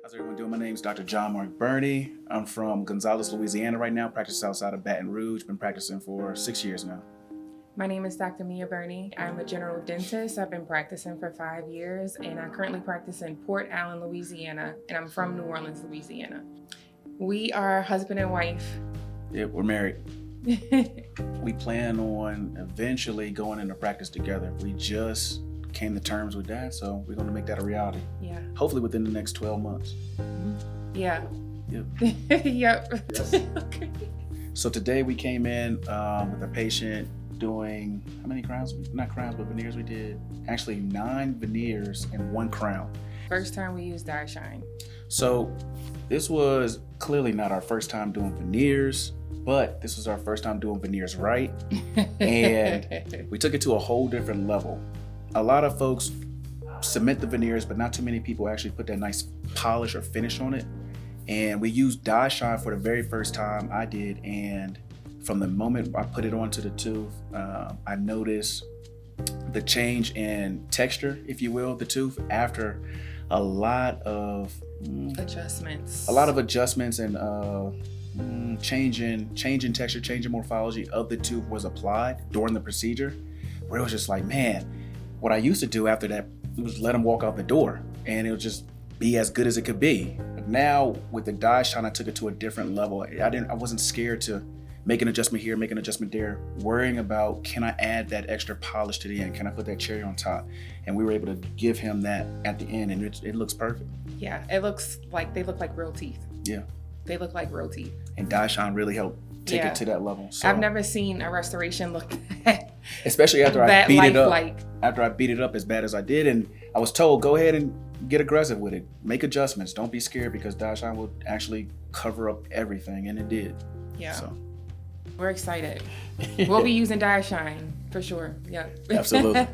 How's everyone doing? My name is Dr. John Mark Burney. I'm from Gonzales, Louisiana right now, practice outside of Baton Rouge. Been practicing for 6 years now. My name is Dr. Burney. I'm a general dentist. I've been practicing for 5 years, and I currently practice in Port Allen, Louisiana, and I'm from New Orleans, Louisiana. We are husband and wife. Yeah, we're married. We plan on eventually going into practice together. We just came to terms with that, so we're going to make that a reality. Yeah. Hopefully within the next 12 months. Yeah. Yep. Yep. Yes. Okay. So today we came in with a patient doing, how many crowns? Not crowns, but veneers we did. Actually 9 veneers and 1 crown. First time we used DiaShine. So this was clearly not our first time doing veneers, but this was our first time doing veneers right. And we took it to a whole different level. A lot of folks submit the veneers, but not too many people actually put that nice polish or finish on it. And we used DiaShine for the very first time I did. And from the moment I put it onto the tooth, I noticed the change in texture, if you will, the tooth after a lot of adjustments. A lot of adjustments and changing texture, changing morphology of the tooth was applied during the procedure, where it was just like, man, what I used to do after that was let them walk out the door and it would just be as good as it could be. But now with the DiaShine, I took it to a different level. I wasn't scared to make an adjustment here, make an adjustment there, worrying about, can I add that extra polish to the end? Can I put that cherry on top? And we were able to give him that at the end, and it looks perfect. Yeah, they look like real teeth. Yeah. They look like real teeth. And DiaShine really helped take it to that level. So, I've never seen a restoration look that, especially after I beat it up. Like, after I beat it up as bad as I did, and I was told, go ahead and get aggressive with it. Make adjustments. Don't be scared, because DiaShine will actually cover up everything, and it did. Yeah. So we're excited. We'll be using DiaShine for sure. Yeah. Absolutely.